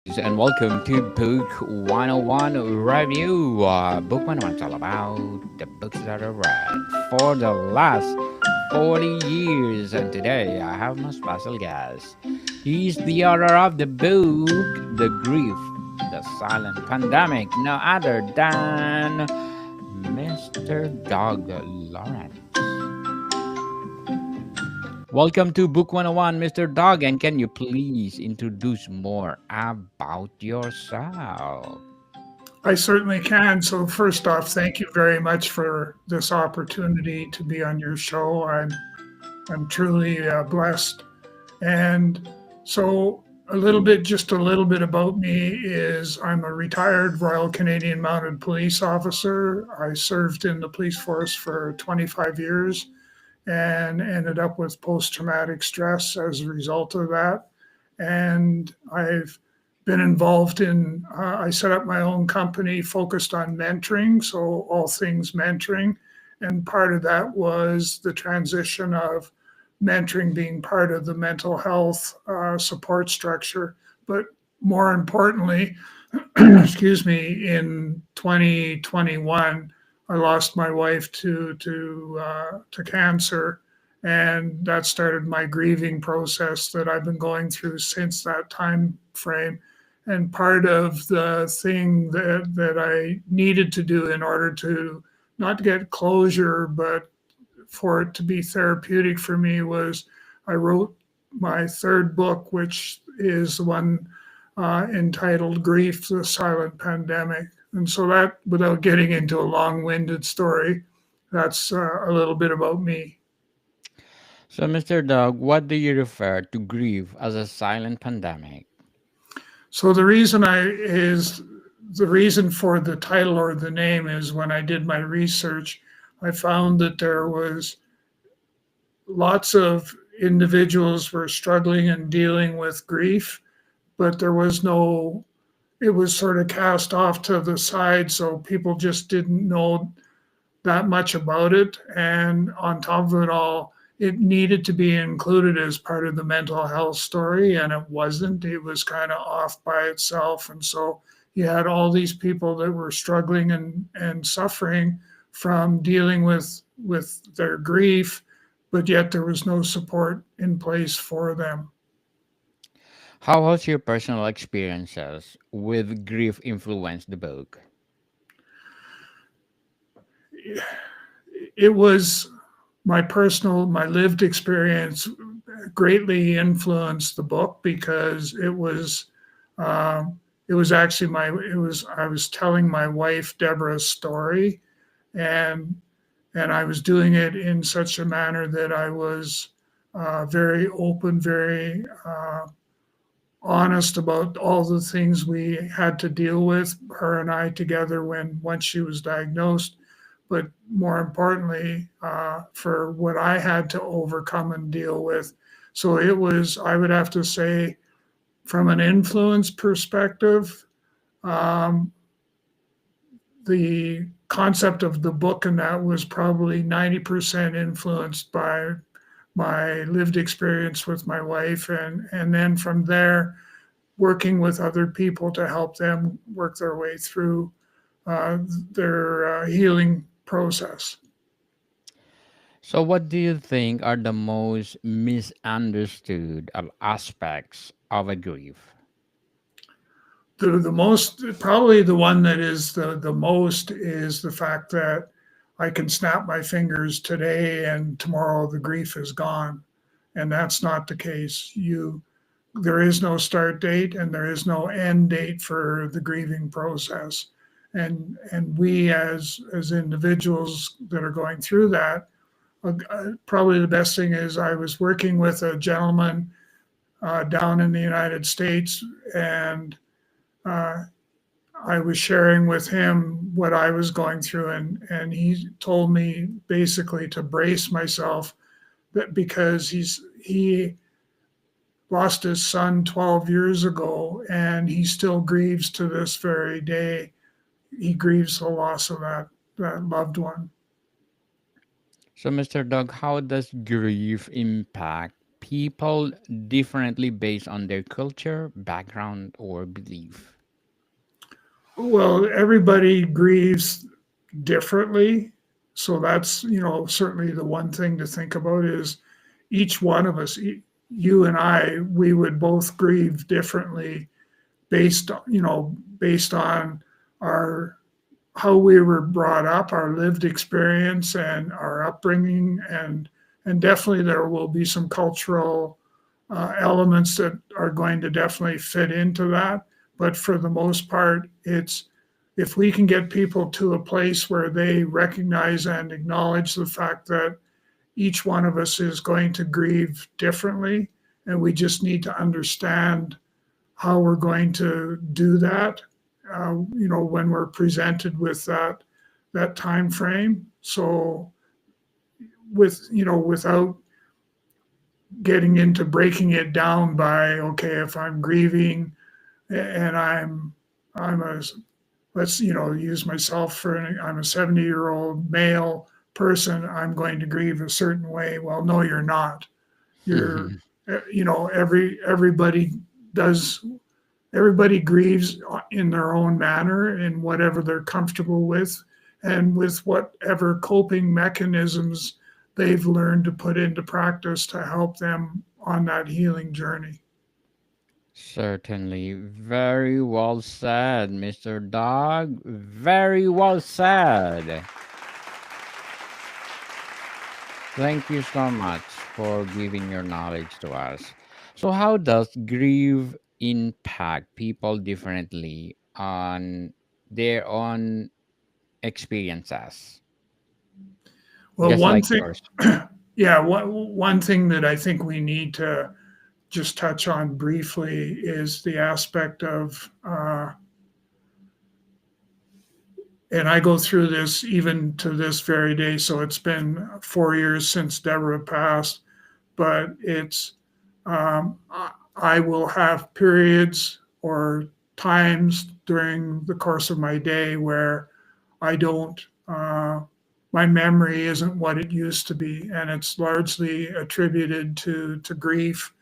and welcome to Book 101 Review. Book 101 is all about the books that I read for the last 40 years. And today I have my special guest. He's the author of the book, The Grief, The Silent Pandemic, no other than Mr. Doug Lawrence. Welcome to Book 101, Mr. Dog, and can you please introduce more about yourself? I certainly can. So, first off, thank you very much for this opportunity to be on your show. I'm truly blessed. And so, just a little bit about me is I'm a retired Royal Canadian Mounted Police officer. I served in the police force for 25 years and ended up with post traumatic stress as a result of that. And I've been involved in, I set up my own company focused on mentoring, so all things mentoring. And part of that was the transition of mentoring being part of the mental health support structure. But more importantly, excuse me, in 2021, I lost my wife to cancer, and that started my grieving process that I've been going through since that time frame. And part of the thing that I needed to do in order to not get closure, but for it to be therapeutic for me, was I wrote my third book, which is the one entitled Grief, the Silent Pandemic. And so, that, without getting into a long winded story, that's a little bit about me. So, Mr. Dog, what do you refer to grief as a silent pandemic? So, the reason for the title or the name is when I did my research, I found that there was lots of individuals were struggling and dealing with grief, but there was no, it was sort of cast off to the side. So people just didn't know that much about it. And on top of it all, it needed to be included as part of the mental health story, and it wasn't. It was kind of off by itself. And so you had all these people that were struggling and suffering from dealing with their grief, but yet there was no support in place for them. How has your personal experiences with grief influenced the book? It was my lived experience greatly influenced the book because it was actually I was telling my wife Deborah's story, and I was doing it in such a manner that I was very open, very honest about all the things we had to deal with, her and I together, when once she was diagnosed, but more importantly, for what I had to overcome and deal with. So it was, I would have to say, from an influence perspective, um, the concept of the book and that was probably 90% influenced by my lived experience with my wife, and then from there working with other people to help them work their way through uh, their healing process. So, what do you think are the most misunderstood aspects of a grief? The most, probably the one that is the most, is the fact that I can snap my fingers today and tomorrow the grief is gone. And that's not the case. There is no start date and there is no end date for the grieving process. And we as individuals that are going through that, probably the best thing is I was working with a gentleman down in the United States, and uh, I was sharing with him what I was going through, and he told me basically to brace myself, that because he lost his son 12 years ago, and he still grieves to this very day. He grieves the loss of that loved one. So, Mr. Dog, how does grief impact people differently based on their culture, background, or belief? Well, everybody grieves differently. So that's, certainly the one thing to think about is each one of us, you and I, we would both grieve differently based on our how we were brought up, our lived experience and our upbringing, and definitely there will be some cultural elements that are going to definitely fit into that. But for the most part, it's if we can get people to a place where they recognize and acknowledge the fact that each one of us is going to grieve differently, and we just need to understand how we're going to do that. When we're presented with that time frame. So without getting into breaking it down by okay, if I'm grieving and I'm a let's use myself for I'm a 70-year-old male person, I'm going to grieve a certain way. Well, no, you're not. You're everybody does everybody grieves in their own manner in whatever they're comfortable with and with whatever coping mechanisms they've learned to put into practice to help them on that healing journey. Certainly. Very well said, Mr. Dog. Very well said. Thank you so much for giving your knowledge to us. So, how does grief impact people differently on their own experiences, Well, just one like thing, yours? yeah, one thing that I think we need to just touch on briefly is the aspect of, and I go through this even to this very day. So it's been 4 years since Deborah passed, but I will have periods or times during the course of my day where I don't, my memory isn't what it used to be. And it's largely attributed to grief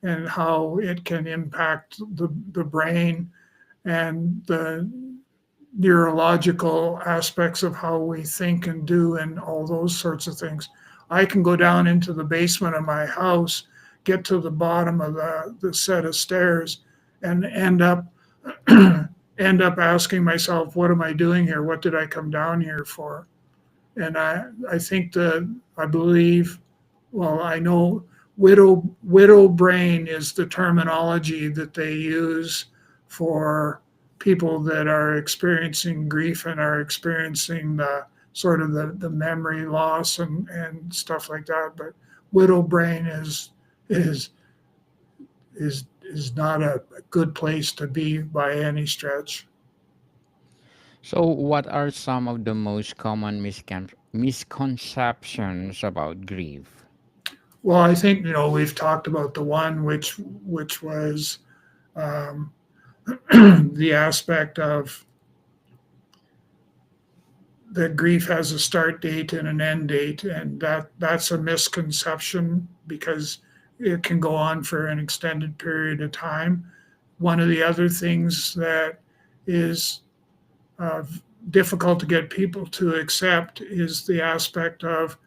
and how it can impact the brain and the neurological aspects of how we think and do and all those sorts of things. I can go down into the basement of my house, get to the bottom of the set of stairs, and end up asking myself, what am I doing here? What did I come down here for? And I think that I believe, well, I know widow brain is the terminology that they use for people that are experiencing grief and are experiencing the sort of the memory loss and stuff like that. But widow brain is is not a good place to be by any stretch. So, what are some of the most common misconceptions about grief? Well, I think we've talked about the one which was um, the aspect of that grief has a start date and an end date, and that's a misconception because it can go on for an extended period of time. One of the other things that is uh, difficult to get people to accept is the aspect of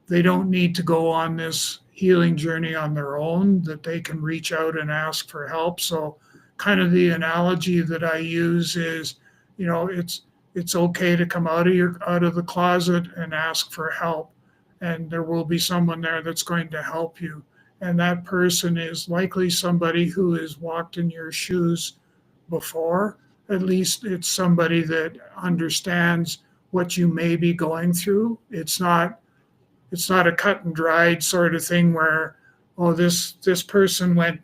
they don't need to go on this healing journey on their own, that they can reach out and ask for help. So kind of the analogy that I use is, it's okay to come out of the closet and ask for help, and there will be someone there that's going to help you. And that person is likely somebody who has walked in your shoes before. At least it's somebody that understands what you may be going through. It's not a cut and dried sort of thing where, oh, this person went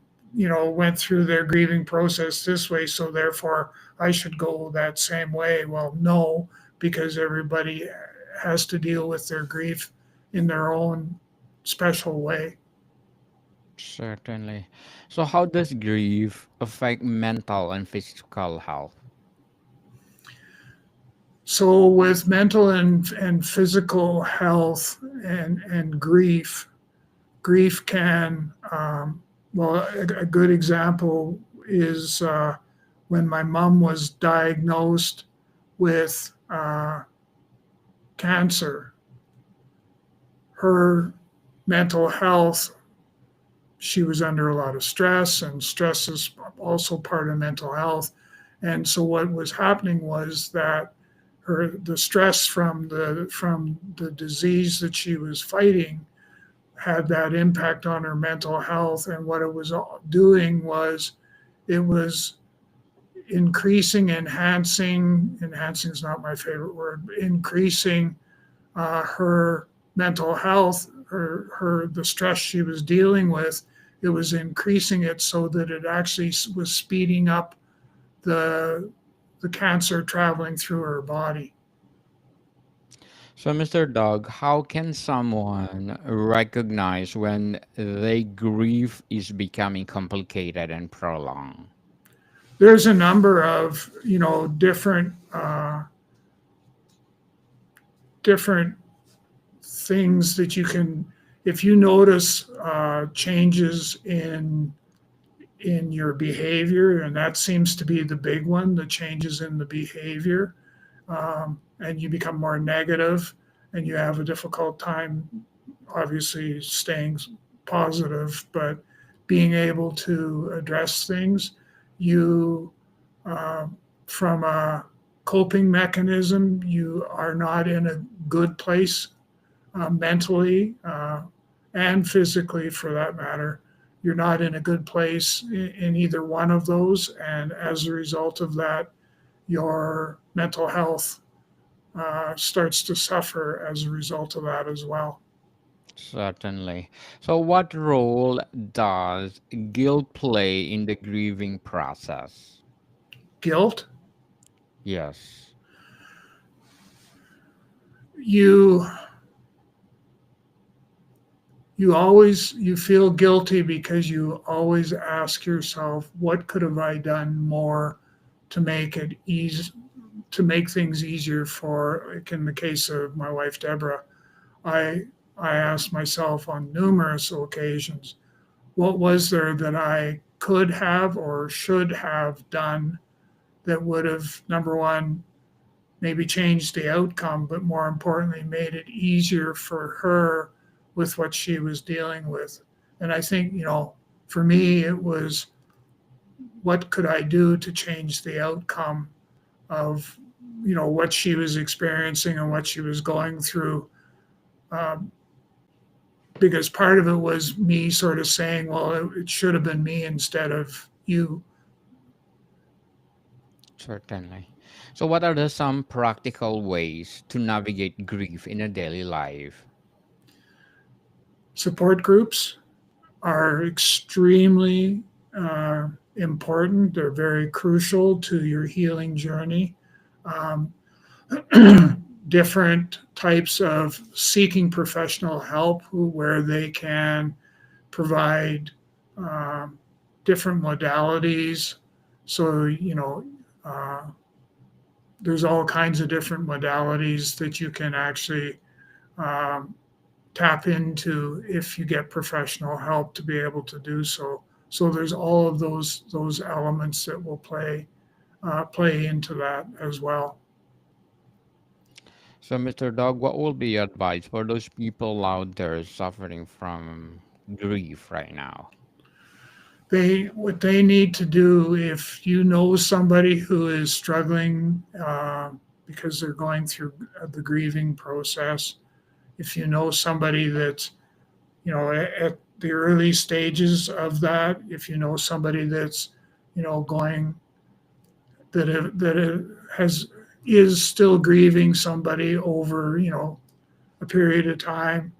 through their grieving process this way, so therefore I should go that same way. Well, no, because everybody has to deal with their grief in their own special way. Certainly. So, how does grief affect mental and physical health? So with mental and physical health and grief, grief can, well, a good example is when my mom was diagnosed with cancer. Her mental health, she was under a lot of stress, and stress is also part of mental health. And so what was happening was that the stress from the disease that she was fighting had that impact on her mental health. And what it was doing was it was enhancing is not my favorite word, increasing her mental health, the stress she was dealing with. It was increasing it so that it actually was speeding up the the cancer traveling through her body. So, Mr. Dog, how can someone recognize when their grief is becoming complicated and prolonged? There's a number of different things that you can, if you notice changes in your behavior, and that seems to be the big one, the changes in the behavior, and you become more negative, and you have a difficult time, obviously staying positive, but being able to address things. You, uh, from a coping mechanism, you are not in a good place mentally and physically, for that matter. You're not in a good place in either one of those. And as a result of that, your mental health starts to suffer as a result of that as well. Certainly. So, what role does guilt play in the grieving process? Guilt, Yes, you you feel guilty because you always ask yourself, what could have I done more to make it easy, to make things easier for, like in the case of my wife Deborah. I i asked myself on numerous occasions, what was there that I could have or should have done that would have, number one, maybe changed the outcome, but more importantly, made it easier for her with what she was dealing with. And I think, for me, it was, what could I do to change the outcome of, what she was experiencing and what she was going through? Um, because part of it was me sort of saying, well, it should have been me instead of you. certainly. So, what are some practical ways to navigate grief in a daily life? Support groups are extremely important. They're very crucial to your healing journey. Um, Different types of seeking professional help where they can provide um, different modalities. So, uh, there's all kinds of different modalities that you can actually um, tap into if you get professional help to be able to do so. So there's all of those elements that will play into that as well. So, Mr. Dog, what will be your advice for those people out there suffering from grief right now? What they need to do, if you know somebody who is struggling because they're going through the grieving process, if you know somebody that's at the early stages of that, if you know somebody that's going, that has is still grieving somebody over a period of time,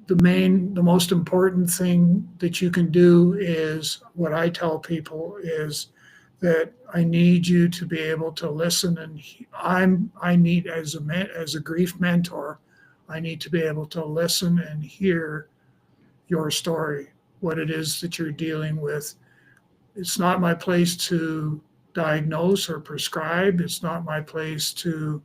the most important thing that you can do is, what I tell people is, that I need you to be able to listen, and I need, as a grief mentor, I need to be able to listen and hear your story, what it is that you're dealing with. It's not my place to diagnose or prescribe. It's not my place to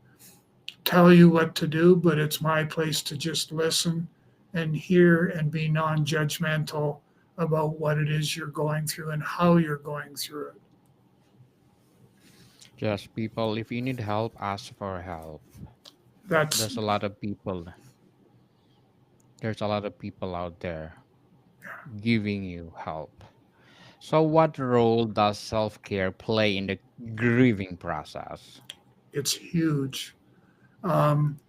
tell you what to do, but it's my place to just listen and hear and be non-judgmental about what it is you're going through and how you're going through it. Just people, if you need help, ask for help. That's There's a lot of people. There's a lot of people out there giving you help. So, what role does self care play in the grieving process? it's huge. Um,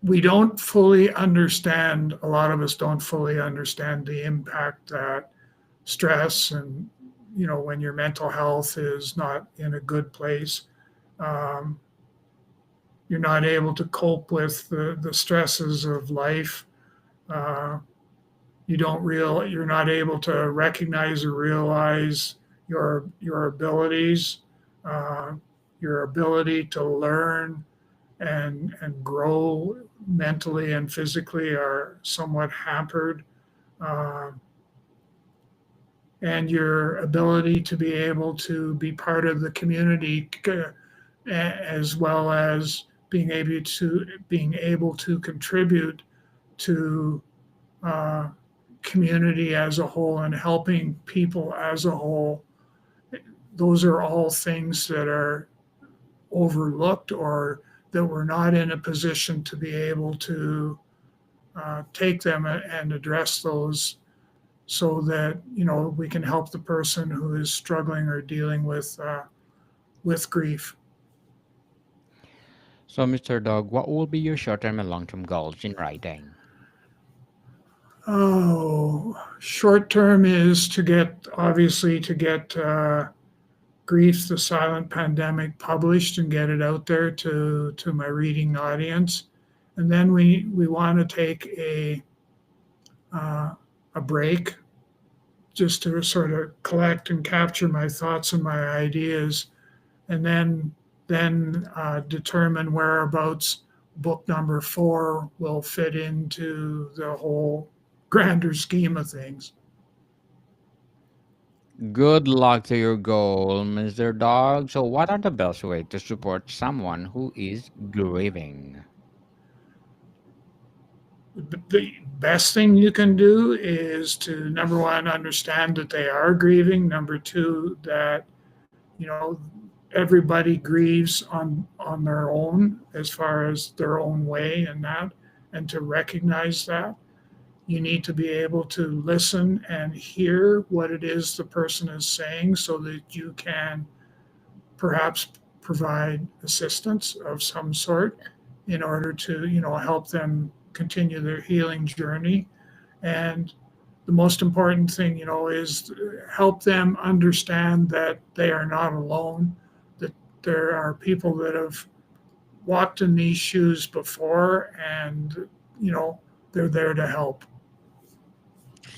we don't fully understand, a lot of us don't fully understand the impact that stress and, when your mental health is not in a good place, um, you're not able to cope with the stresses of life. Uh, you're not able to recognize or realize your abilities, uh, your ability to learn and grow mentally and physically are somewhat hampered. Uh, and your ability to be able to be part of the community, as well as being able to contribute to uh, community as a whole and helping people as a whole. Those are all things that are overlooked or that we're not in a position to be able to take them and address those so that we can help the person who is struggling or dealing with grief. So, Mr. Dog, what will be your short term and long term goals in writing? Oh, short term is to get Grief, the Silent Pandemic published and get it out there to my reading audience. And then we want to take a break just to sort of collect and capture my thoughts and my ideas, and then determine whereabouts book number 4 will fit into the whole grander scheme of things. Good luck to your goal, Mr. Dog. So, what are the best way to support someone who is grieving? The best thing you can do is to, number one, understand that they are grieving. Number two, that you know everybody grieves on their own as far as their own way, and to recognize that you need to be able to listen and hear what it is the person is saying so that you can perhaps provide assistance of some sort in order to help them continue their healing journey. And the most important thing is help them understand that they are not alone, that there are people that have walked in these shoes before, and they're there to help.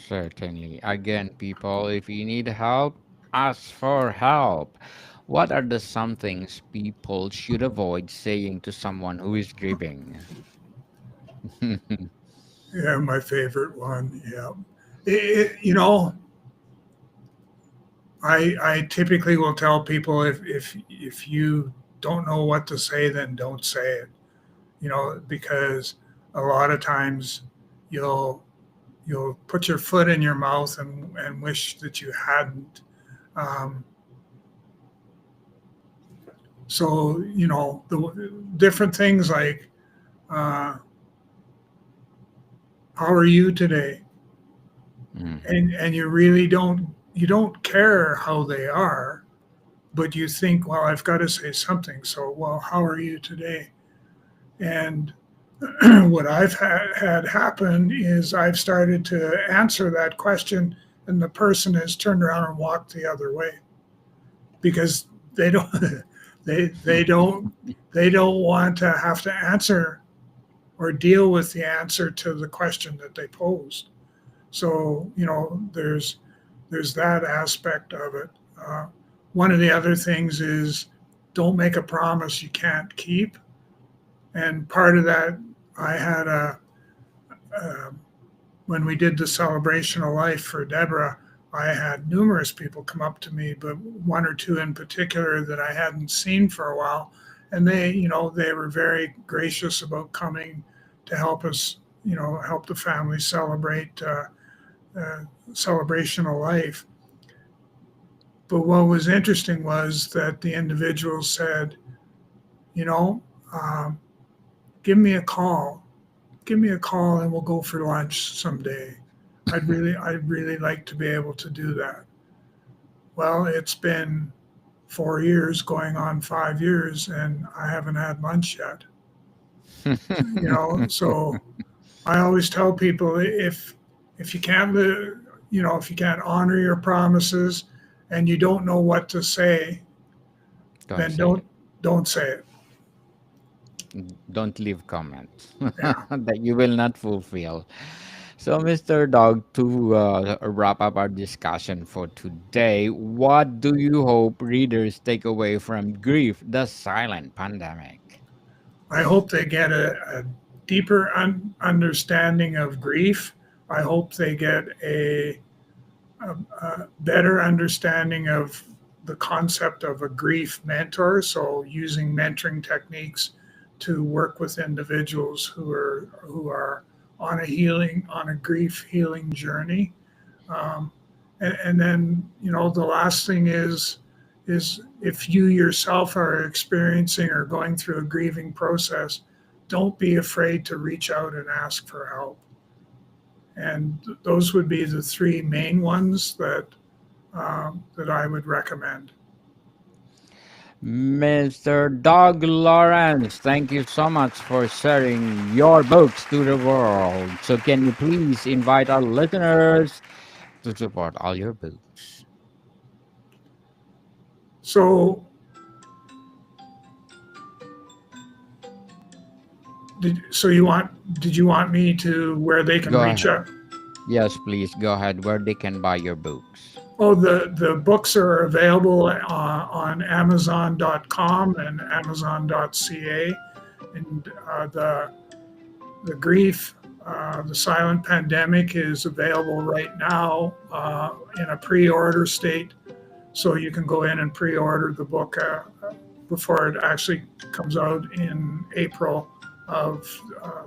Certainly. Again, people, if you need help, ask for help. What are the some things people should avoid saying to someone who is grieving? Yeah, my favorite one. Yeah. I typically will tell people, if you don't know what to say, then don't say it. Because a lot of times you'll put your foot in your mouth and wish that you hadn't. Um, so the different things like, uh, how are you today? Mhm. And you don't care how they are, but you think, well, I've got to say something. So, well, how are you today? And what I've had happen is I've started to answer that question, and the person has turned around and walked the other way because they don't they don't they don't want to have to answer or deal with the answer to the question that they posed. So there's that aspect of it. One of the other things is, don't make a promise you can't keep. And part of that, I had uh, when we did the celebration of life for Deborah, I had numerous people come up to me, but one or two in particular that I hadn't seen for a while, and they were very gracious about coming to help us, help the family celebrate celebration of life. But what was interesting was that the individuals said, you know, um, give me a call, and we'll go for lunch someday. I'd really like to be able to do that. Well, it's been 4 years, going on 5 years, and I haven't had lunch yet. So I always tell people, if you can't if you can't honor your promises and you don't know what to say, Don't then say it. don't say it. Don't leave comments Yeah. that you will not fulfill. So, Mr. Dog, to wrap up our discussion for today, what do you hope readers take away from Grief, the Silent Pandemic? I hope they get a deeper understanding of grief. I hope they get a better understanding of the concept of a grief mentor. So using mentoring techniques to work with individuals who are on a grief healing journey. Um, and then the last thing is if you yourself are experiencing or going through a grieving process, don't be afraid to reach out and ask for help. And those would be the three main ones that I would recommend. Mr. Doug Lawrence, thank you so much for sharing your books to the world. So, can you please invite our listeners to support all your books? So, did you want me to where they can Go reach ahead. out? Yes, please go ahead where they can buy your books. Oh, the books are available on Amazon.com and Amazon.ca, and the grief, the silent pandemic is available right now in a pre-order state, so you can go in and pre-order the book before it actually comes out in April of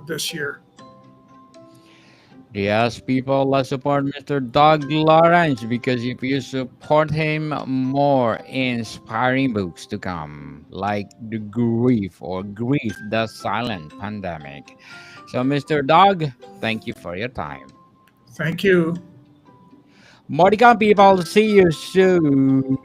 this year. Yes, people, let's support Mr. Doug Lawrence because if you support him, more inspiring books to come, like The Grief or Grief, the Silent Pandemic. So, Mr. Doug, thank you for your time. Thank you. More to come, people. See you soon.